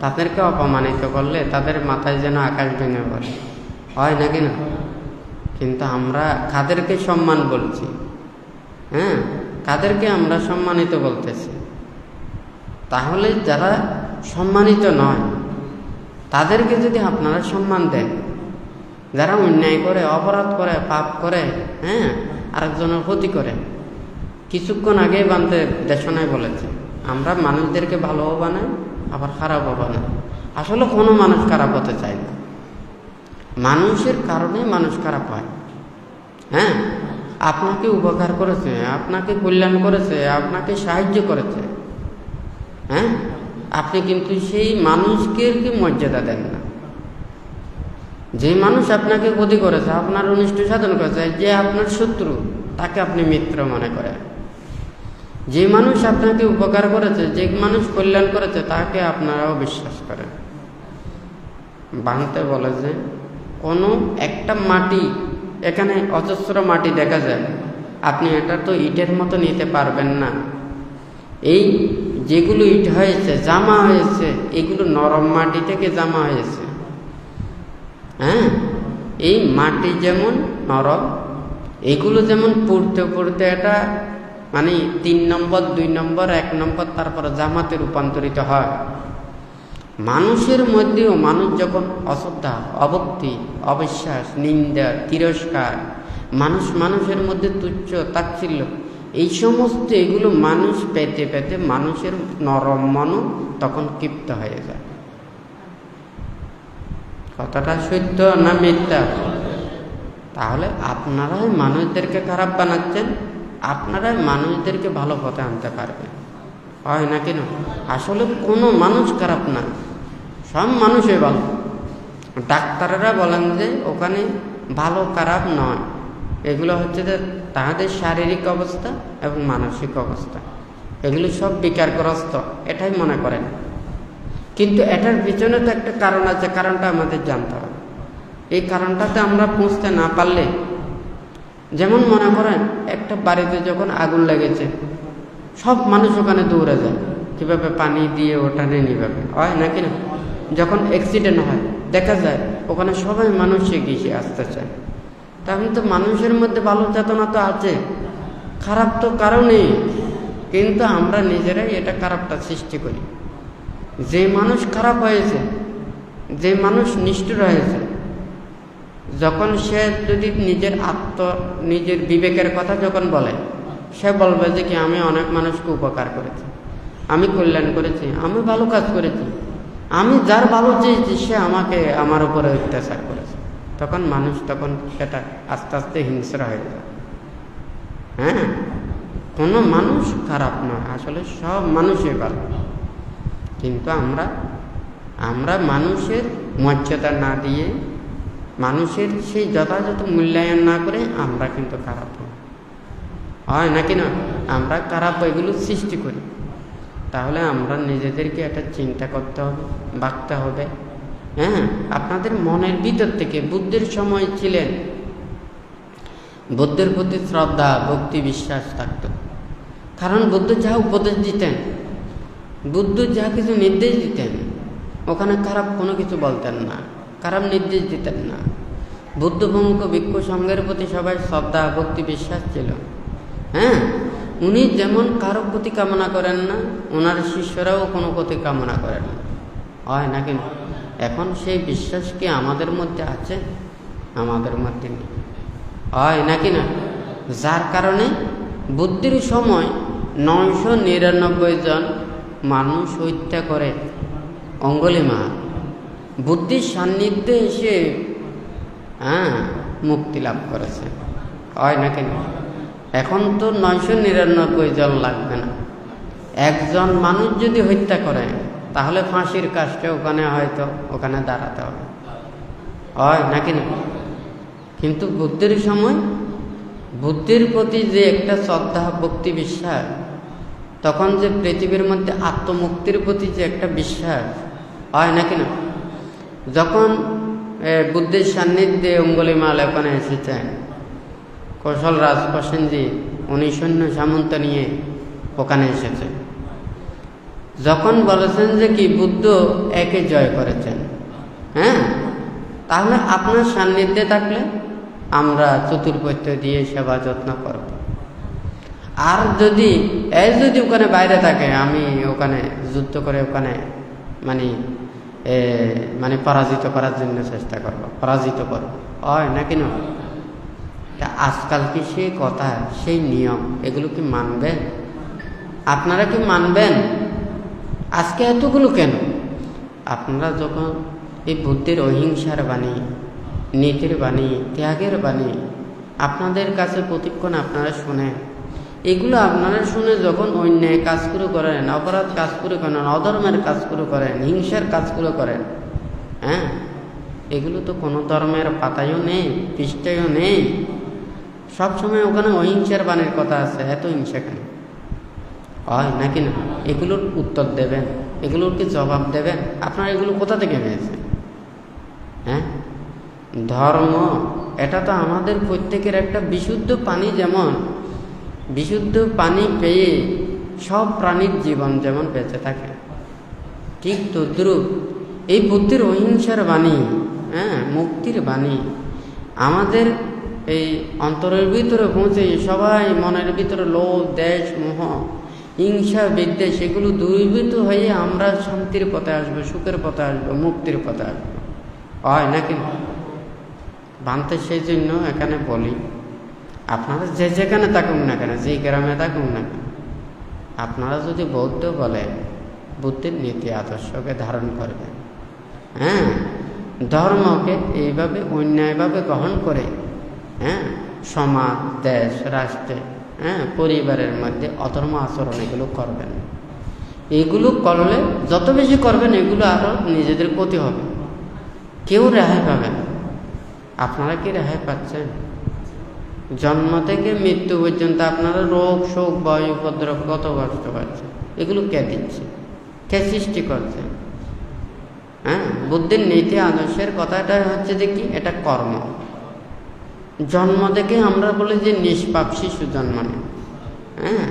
তাদেরকে অপমানিত করলে তাদের মাথায় যেন আকাশ ভেঙে পড়ে, হয় নাকি না? কিন্তু আমরা কাদেরকে সম্মান বলছি, কাদেরকে আমরা সম্মানিত বলতেছি? তাহলে যারা সম্মানিত নয় তাদেরকে যদি আপনারা সম্মান দেন, যারা অন্যায় করে, অপরাধ করে, পাপ করে, আরেকজনের ক্ষতি করে। কিছুক্ষণ আগে বানতে দেশনায় বলেছে, আমরা মানুষদেরকে ভালোও বানাই, আবার খারাপও বানাই। আসলে কোনো মানুষ খারাপ হতে চায় না, মানুষের কারণে মানুষ খারাপ হয়। আপনাকে উপকার করেছে, আপনাকে কল্যাণ করেছে, আপনাকে সাহায্য করেছে, আপনি কিন্তু সেই মানুষকে মর্যাদা দেন না। যে মানুষ আপনাকে ক্ষতি করেছে, আপনার অনিষ্ট সাধন করেছে, যে আপনার শত্রু, তাকে আপনি মিত্র মনে করেন। যে মানুষ আপনাকে উপকার করেছে, যে মানুষ কল্যাণ করেছে, তাকে আপনারাও বিশ্বাস করেন। বাংলাতে বলে যে কোনো একটা মাটি, এখানে অজস্র মাটি দেখা যায়, আপনি এটা তো ইটের মতো নিতে পারবেন না। এই যেগুলো ইট হয়েছে, জামা হয়েছে, এগুলো নরম মাটি থেকে জামা হয়েছে। এই মাটি যেমন নরম, এগুলো যেমন পড়তে পড়তে এটা মানে 3 নম্বর, 2 নম্বর, 1 নম্বর, তারপর জামাতে রূপান্তরিত হয়। মানুষের মধ্যেও মানুষ যখন অশ্রদ্ধা, অভক্তি, অবিশ্বাস, নিন্দা, তিরস্কার, মানুষের মধ্যে তুচ্ছ তাচ্ছিল্য, এই সমস্ত এগুলো মানুষ পেতে পেতে মানুষের নরম মনও তখন ক্ষিপ্ত হয়ে যায়। কথাটা সত্য না মিথ্যা? তাহলে আপনারাই মানুষদেরকে খারাপ বানাচ্ছেন, আপনারাই মানুষদেরকে ভালো পথে আনতে পারবেন, হয় নাকি না? আসলে কোনো মানুষ খারাপ না, সব মানুষই ভালো। ডাক্তাররা বলেন যে ওখানে ভালো খারাপ নয়, এগুলো হচ্ছে যে তাদের শারীরিক অবস্থা এবং মানসিক অবস্থা, এগুলো সব বিকারগ্রস্ত, এটাই মনে করেন। কিন্তু এটার পিছনে তো একটা কারণ আছে, কারণটা আমাদের জানতে হবে। এই কারণটাতে আমরা পৌঁছতে না পারলে, যেমন মনে করেন একটা বাড়িতে যখন আগুন লেগেছে, সব মানুষ ওখানে দৌড়ে যায়, কীভাবে পানি দিয়ে ওঠানে নিভাবে, হয় নাকি না? যখন অ্যাক্সিডেন্ট হয় দেখা যায় ওখানে সবাই মানুষ এগিয়ে আসতে চায়। তখন তো মানুষের মধ্যে ভালো চেতনা তো আছে, খারাপ তো কারণেই, কিন্তু আমরা নিজেরাই এটা খারাপটা সৃষ্টি করি। যে মানুষ খারাপ হয়েছে, যে মানুষ নিষ্ঠুর হয়েছে, যখন সে যদি নিজের বিবেকের কথা যখন বলে, সে বলবে যে কি আমি অনেক মানুষকে উপকার করেছি, আমি কল্যাণ করেছি, আমি ভালো কাজ করেছি, আমি যার ভালো চেয়েছি সে আমার উপরে অত্যাচার করেছে। তখন মানুষ সেটা আস্তে আস্তে হিংস্র হয়ে যায়। হ্যাঁ, কোনো মানুষ খারাপ নয়, আসলে সব মানুষই ভালো। কিন্তু আমরা মানুষের মর্যাদা না দিয়ে, মানুষের সেই যথাযথ মূল্যায়ন না করে আমরা কিন্তু খারাপ হয় নাকি না? আমরা খারাপ এগুলো সৃষ্টি করি। তাহলে আমরা নিজেদেরকে একটা চিন্তা করতে হবে, ভাবতে হবে। হ্যাঁ, আপনাদের মনের ভিতর থেকে বুদ্ধের সময় ছিলেন, বুদ্ধের প্রতি শ্রদ্ধা, ভক্তি, বিশ্বাস থাকত। কারণ বুদ্ধ যা উপদেশ দিতেন, বুদ্ধ যা কিছু নির্দেশ দিতেন, ওখানে খারাপ কোনো কিছু বলতেন না, খারাপ নির্দেশ দিতেন না। বুদ্ধ প্রমুখ ভিক্ষু সংঘের প্রতি সবাই শ্রদ্ধা, ভক্তি, বিশ্বাস ছিল। হ্যাঁ, উনি যেমন কারো ক্ষতি কামনা করেন না, ওনার শিষ্যরাও কোনো ক্ষতি কামনা করেন না, হয় নাকি? এখন সেই বিশ্বাস কি আমাদের মধ্যে আছে? আমাদের মধ্যে নেই, হয় নাকি না? যার কারণে বুদ্ধির সময় 999 জন মানুষ হত্যা করে অঙ্গুলিমাল বুদ্ধির সান্নিধ্যে এসে মুক্তি লাভ করেছে, হয় নাকি? এখন তো 999 জন লাগবে না, একজন মানুষ যদি হত্যা করে তাহলে ফাঁসির কাজটা ওখানে দাঁড়াতে হবে, হয় নাকি না? কিন্তু বুদ্ধির সময় বুদ্ধির প্রতি যে একটা শ্রদ্ধা, ভক্তি, বিশ্বাস, তখন যে পৃথিবীর মধ্যে আত্মমুক্তির প্রতি যে একটা বিশ্বাস, হয় নাকি না? যখন বুদ্ধের সান্নিধ্যে অঙ্গুলিমাল ওখানে এসেছেন, কৌশল রাজ প্রসেনজি, উনি সৈন্য সামন্ত নিয়ে ওখানে এসেছে, যখন বলেছেন যে কি বুদ্ধ একে জয় করেছেন, হ্যাঁ, তাহলে আপনার সান্নিধ্যে থাকলে আমরা চতুর্পত্য দিয়ে সেবা যত্ন করব। আর যদি ওখানে বাইরে থাকে, আমি ওখানে যুদ্ধ করে ওখানে মানে পরাজিত করার জন্য চেষ্টা করব, পরাজিত করব, হয় নাকি না? আজকাল কি সেই কথা, সেই নিয়ম, এগুলো কি মানবেন? আপনারা কি মানবেন? আজকে এতগুলো কেন? আপনারা যখন এই বুদ্ধির অহিংসার বাণী, নীতির বাণী, ত্যাগের বাণী আপনাদের কাছে প্রতিক্ষণ আপনারা শোনেন, এগুলো আপনারা শুনে যখন অন্যায় কাজগুলো করেন, অপরাধ কাজগুলো করেন, অধর্মের কাজগুলো করেন, হিংসার কাজগুলো করেন, হ্যাঁ, এগুলো তো কোনো ধর্মের পাতায়ও নেই, পৃষ্ঠায়ও নেই। সবসময় ওখানে অহিংসার বাণীর কথা আছে, এত হিংসা কেন, হয় নাকি না? এগুলোর উত্তর দেবেন, এগুলোর কি জবাব দেবেন? আপনারা এগুলো কোথা থেকে পেয়েছেন? হ্যাঁ, ধর্ম এটা তো আমাদের প্রত্যেকের একটা বিশুদ্ধ পানি, যেমন বিশুদ্ধ পানি পেয়ে সব প্রাণীর জীবন যেমন বেঁচে থাকে, ঠিক তদ্রূপ এই বুদ্ধির অহিংসার বাণী, হ্যাঁ, মুক্তির বাণী আমাদের এই অন্তরের ভিতরে পৌঁছে সবাই মনের ভিতরে লোভ, দেশ, মোহ, হিংসা, বিদ্বেষ এগুলো দূরীভূত হয়ে আমরা শান্তির পথে আসবো, সুখের পথে আসবো, মুক্তির পথে আসবো, হয় নাকি? বানতে সেই জন্য এখানে বলি, আপনারা যে যেখানে থাকুন না কেন, যে গ্রামে থাকুন না কেন, আপনারা যদি বৌদ্ধ বলে বুদ্ধির নীতি আদর্শকে ধারণ করবেন, হ্যাঁ, ধর্মকে এইভাবে অন্যায়ভাবে গ্রহণ করে, হ্যাঁ, সমাজ, দেশ, রাষ্ট্রে, হ্যাঁ, পরিবারের মধ্যে অধর্ম আচরণ এগুলো করবেন। এগুলো করলে যত বেশি করবেন এগুলো আরও নিজেদের ক্ষতি হবে, কেউ রেহাই পাবে না। আপনারা কি রেহাই পাচ্ছেন? জন্ম থেকে মৃত্যু পর্যন্ত আপনারা রোগ, শোক, ভয়, উপদ্রব, কত কষ্ট পাচ্ছেন, এগুলো কে দিচ্ছে? কে সৃষ্টি করছে? হ্যাঁ, বুদ্ধির নীতি আদর্শের কথাটা হচ্ছে যে কি, এটা কর্ম। জন্ম থেকে আমরা বলি যে নিষ্পাপ শিশু জন্ম নেয়, হ্যাঁ,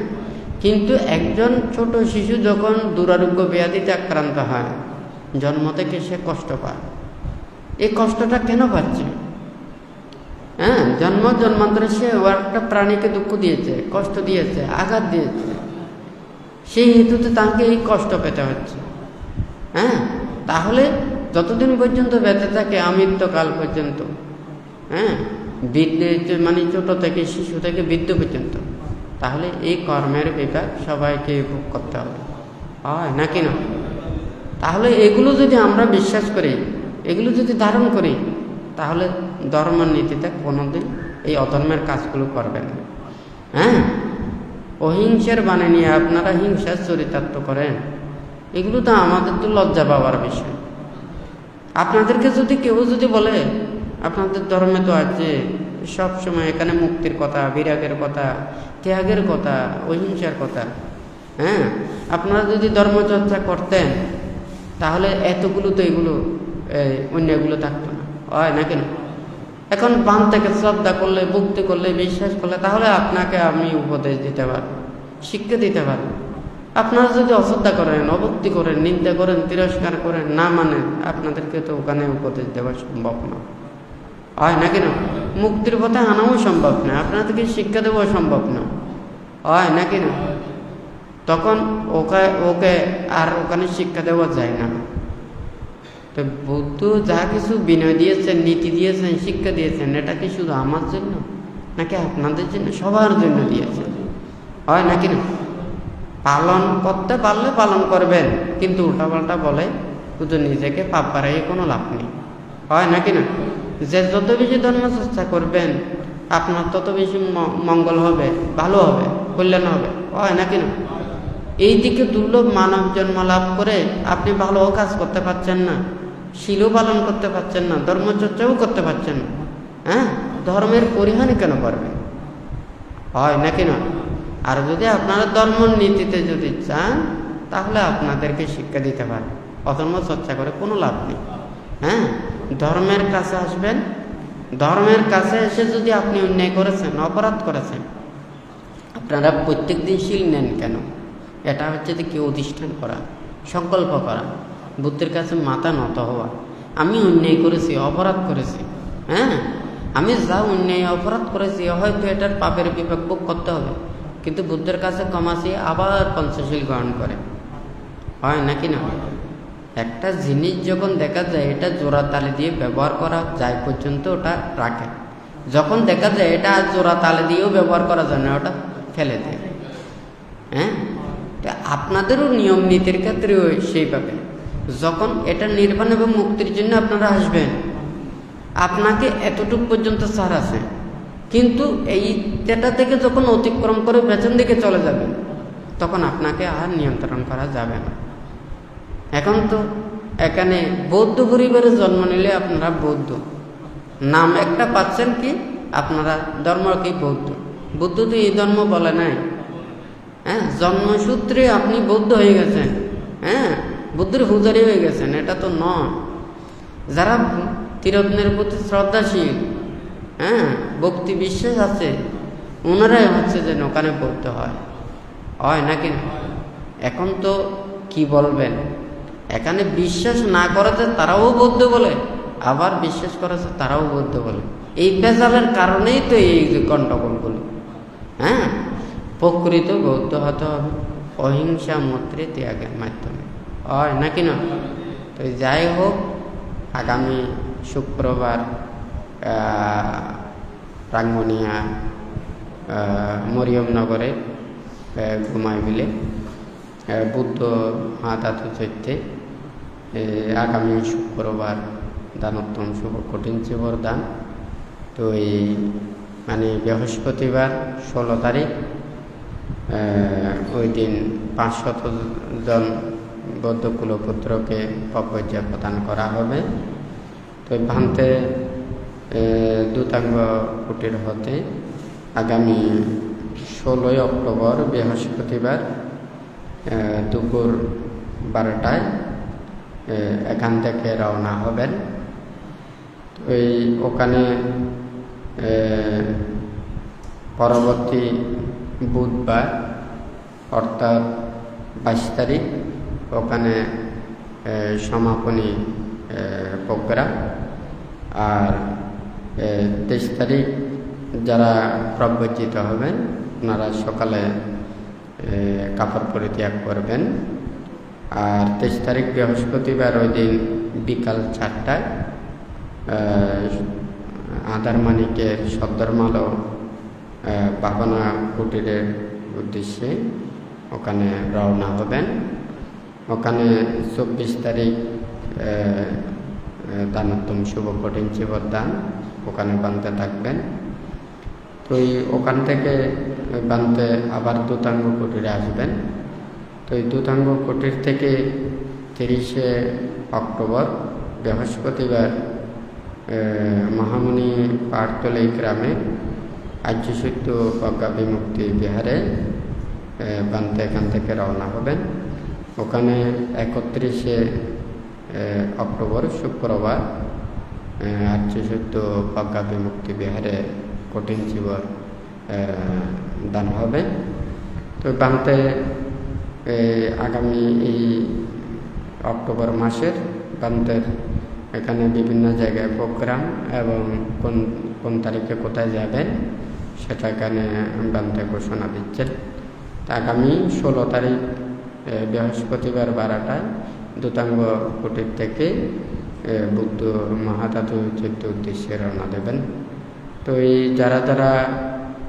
কিন্তু একজন ছোট শিশু যখন দুরারোগ্য ব্যাধিতে আক্রান্ত হয়, জন্ম থেকে সে কষ্ট পায়। এই কষ্টটা কেন পাচ্ছে? হ্যাঁ, জন্মান্তরে সে একটা প্রাণীকে দুঃখ দিয়েছে, কষ্ট দিয়েছে, আঘাত দিয়েছে, সেই হেতুতে তাকে এই কষ্ট পেতে হচ্ছে। হ্যাঁ, তাহলে যতদিন পর্যন্ত বেঁচে থাকে আমৃত্যকাল পর্যন্ত, হ্যাঁ, মানে ছোট থেকে শিশু থেকে বৃদ্ধ পর্যন্ত, তাহলে এই কর্মের বিভাগ সবাইকে ভোগ করতে হবে, হয় নাকি না? তাহলে এগুলো যদি আমরা বিশ্বাস করি, এগুলো যদি ধারণ করি, তাহলে ধর্মের নীতিতে কোনোদিন এই অধর্মের কাজগুলো করবেন না। হ্যাঁ, অহিংসার বাণী নিয়ে আপনারা হিংসার চরিতার্থ করেন, এগুলো তো আমাদের তো লজ্জা পাওয়ার বিষয়। আপনাদেরকে যদি কেউ যদি বলে আপনাদের ধর্মে তো আছে সবসময় এখানে মুক্তির কথা, বিরাগের কথা, ত্যাগের কথা, অহিংসার কথা, হ্যাঁ, আপনারা যদি ধর্মচর্চা করতেন তাহলে এতগুলো তো এগুলো অন্যগুলো থাকতো না, হয় না কেন? এখন বান থেকে শ্রদ্ধা করলে, ভক্তি করলে, বিশ্বাস করলে, তাহলে আপনাকে আমি উপদেশ দিতে পারবো, শিক্ষা দিতে পারবো। আপনারা যদি অশ্রদ্ধা করেন, অভক্তি করেন, নিন্দা করেন, তিরস্কার করেন, না মানেন, আপনাদেরকে তো ওখানে উপদেশ দেওয়া সম্ভব না, হয় না কেন? মুক্তির পথে আনাও সম্ভব না, আপনাদেরকে শিক্ষা দেওয়া সম্ভব না, হয় না কেন? তখন ওকে আর ওখানে শিক্ষা দেওয়া যায় না। তো বুদ্ধ যা কিছু বিনয় দিয়েছেন, নীতি দিয়েছেন, শিক্ষা দিয়েছেন, এটা কি শুধু আমার জন্য নাকি আপনাদের জন্য? সবার জন্য দিয়েছেন, হয় নাকি না? পালন করতে পারলে পালন করবেন, কিন্তু উল্টাপাল্টা বলে শুধু নিজেকে পাপ বাড়াইয়ে কোনো লাভ নেই, হয় নাকি না? যে যত বেশি ধর্ম চর্চা করবেন আপনার তত বেশি মঙ্গল হবে, ভালো হবে, কল্যাণ হবে, হয় নাকি না? এই দিকে দুর্লভ মানব জন্ম লাভ করে আপনি ভালো কাজ করতে পারছেন না, শীলও পালন করতে পারছেন না, ধর্মচর্চাও করতে পারছেন না, হ্যাঁ, ধর্মের পরিহানি কেন করবেন, হয় নাকি না? আর যদি আপনারা ধর্ম নীতিতে যদি চান তাহলে আপনাদেরকে শিক্ষা দিতে পারে, অধর্ম চর্চা করে কোনো লাভ নেই। হ্যাঁ, ধর্মের কাছে আসবেন, ধর্মের কাছে এসে যদি আপনি অন্যায় করেছেন, অপরাধ করেছেন, আপনারা প্রত্যেক দিন শিল নেন কেন? এটা হচ্ছে যে কি অধিষ্ঠান করা, সংকল্প করা, বুদ্ধের কাছে মাথা নত হওয়া। আমি অন্যায় করেছি, অপরাধ করেছি, হ্যাঁ, আমি যা অন্যায় অপরাধ করেছি হয়তো এটার পাপের বিভাগ ভোগ করতে হবে, কিন্তু বুদ্ধের কাছে কমাসি আবার পঞ্চশীল গ্রহণ করে, হয় নাকি না? একটা জিনিস যখন দেখা যায় এটা জোড়া তালে দিয়ে ব্যবহার করা যায় পর্যন্ত ওটা রাখে, যখন দেখা যায় এটা জোড়া তালে দিয়েও ব্যবহার করা যায় না, ওটা ফেলে দেয়। হ্যাঁ, আপনাদেরও নিয়ম নীতির ক্ষেত্রে সেইভাবে যখন এটা নির্বাণ এবং মুক্তির জন্য আপনারা আসবেন, আপনাকে এতটুকু পর্যন্ত ছাড় আছে, কিন্তু এই যেটা থেকে যখন অতিক্রম করে পেছন দিকে চলে যাবেন তখন আপনাকে আর নিয়ন্ত্রণ করা যাবে না। এখন তো এখানে বৌদ্ধ পরিবারে জন্ম নিলে আপনারা বৌদ্ধ নাম একটা পাচ্ছেন, কি আপনারা ধর্ম কি বৌদ্ধ, বুদ্ধ তো এই ধর্ম বলে নাই। হ্যাঁ, জন্মসূত্রে আপনি বৌদ্ধ হয়ে গেছেন, হ্যাঁ, বুদ্ধের পূজারী হয়ে গেছেন, এটা তো নয়। যারা তীরত্নের প্রতি শ্রদ্ধাশীল, হ্যাঁ, ভক্তি বিশ্বাস আছে, ওনারাই হচ্ছে যে ওখানে বৌদ্ধ হয় নাকি না? এখন তো কি বলবেন, এখানে বিশ্বাস না করেছে তারাও বৌদ্ধ বলে, আবার বিশ্বাস করেছে তারাও বৌদ্ধ বলে। এই পেশালের কারণেই তো এই গণ্ডগোলগুলো। হ্যাঁ, প্রকৃত বৌদ্ধ হতে হবে অহিংসা মৈত্রী ত্যাগের মাধ্যমে, হয় নাকি না? তো যাই হোক, আগামী শুক্রবার রাঙ্গুনিয়া মরিয়মনগরে ঘুমাইবিলে বুদ্ধ মাতাতু চৈত্যে আগামী শুক্রবার দানোত্তম শুভ কঠিন শিবর দান। তো এই মানে বৃহস্পতিবার 16 তারিখ, ওই দিন 500 জন বৌদ্ধ কুলপুত্রকে পপর্যা প্রদান করা হবে। তো ভান্তে দূতাঙ্গ কুটির হতে আগামী 16 অক্টোবর বৃহস্পতিবার দুপুর 12টায় এখান থেকে রওনা হবেন। ওখানে পরবর্তী বুধবার অর্থাৎ 22 তারিখ ওখানে সমাপনী প্রোগ্রাম। আর 23 তারিখ যারা প্রব্রজিত হবেন ওনারা সকালে কাপড় পরিত্যাগ করবেন। আর 23 তারিখ বৃহস্পতিবার ওই দিন বিকাল 4টায় আদারমানিকের সদ্দরমালো ভাবনা কুটিরের উদ্দেশ্যে ওখানে রওনা হবেন। ওখানে 24 তারিখ দানোত্তম শুভ কঠিন জীবদান ওখানে বানতে থাকবেন। তো ওখান থেকে বানতে আবার দূতাঙ্গ কুটিরে আসবেন। তো এই দূতাঙ্গ কুটির থেকে 30শে অক্টোবর বৃহস্পতিবার মহামুনি পাটতলী গ্রামে আর্যসূত্য প্রজ্ঞা বিমুক্তি বিহারে বানতে এখান থেকে রওনা হবেন। ওখানে 31শে অক্টোবর শুক্রবার আর্যসূত্য প্রজ্ঞা বিমুক্তি বিহারে কঠিন জীবন দান হবে। তো বানতে আগামী এই অক্টোবর মাসের বান্তের এখানে বিভিন্ন জায়গায় প্রোগ্রাম এবং কোন তারিখে কোথায় যাবেন সেটা এখানে বান্তে ঘোষণা দিচ্ছেন। আগামী 16 তারিখ বৃহস্পতিবার 12টায় দূতাঙ্গ কুটির থেকে বুদ্ধ মহাধাতু চিত্ত উদ্দেশ্যে রওনা দেবেন। তো এই যারা যারা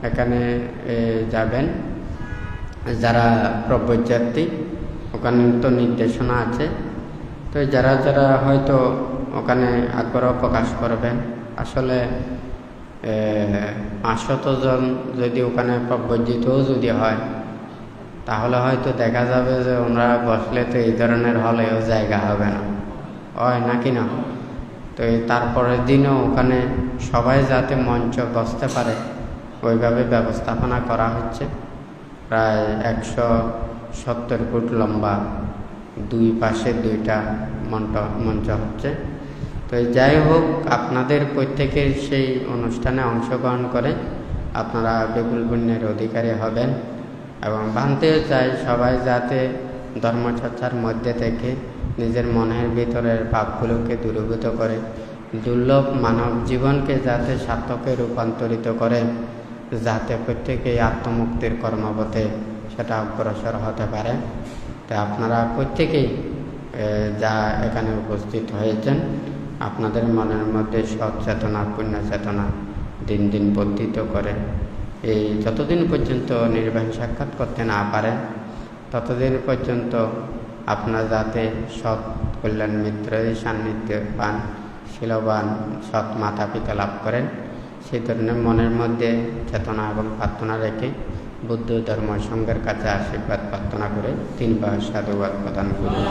এখানে যাবেন, যারা প্রব্রজাতি ওখানে তো নির্দেশনা আছে। তো যারা যারা হয়তো ওখানে আগ্রহ প্রকাশ করবেন, আসলে 500 জন যদি ওখানে প্রব্রজিতও যদি হয় তাহলে হয়তো দেখা যাবে যে ওনারা বসলে তো এই ধরনের হলেও জায়গা হবে না, হয় নাকি না। তো তারপরের দিনও ওখানে সবাই যাতে মঞ্চ বসতে পারে ওইভাবে ব্যবস্থাপনা করা হচ্ছে। প্রায় 170 ফুট লম্বা, দুই পাশে 2টা মঞ্চ হচ্ছে। তো যাই হোক, আপনাদের প্রত্যেকের সেই অনুষ্ঠানে অংশগ্রহণ করে আপনারা বিপুল পুণ্যের অধিকারী হবেন। এবং ভাবতেও চাই সবাই যাতে ধর্মচর্চার মধ্যে থেকে নিজের মনের ভিতরের পাপগুলোকে দূরীভূত করে দুর্লভ মানব জীবনকে যাতে সার্থকে রূপান্তরিত করে, যাতে প্রত্যেকেই আত্মমুক্তির কর্মপথে সেটা অগ্রসর হতে পারে। তাই আপনারা প্রত্যেকেই যা এখানে উপস্থিত হয়েছেন আপনাদের মনের মধ্যে সৎ চেতনা, পুণ্য চেতনা দিন দিন বর্ধিত করে এই যতদিন পর্যন্ত নির্বাণ সাক্ষাৎ করতে না পারেন ততদিন পর্যন্ত আপনারা যাতে সৎ কল্যাণ মিত্রের সান্নিধ্য পান, শীলবান সৎ মাতা পিতা লাভ করেন, সেই ধরনের মনের মধ্যে চেতনা এবং প্রার্থনা রেখে বুদ্ধ ধর্ম সংঘের কাছে আশীর্বাদ প্রার্থনা করে 3বার সাধুবাদ প্রদান করুন।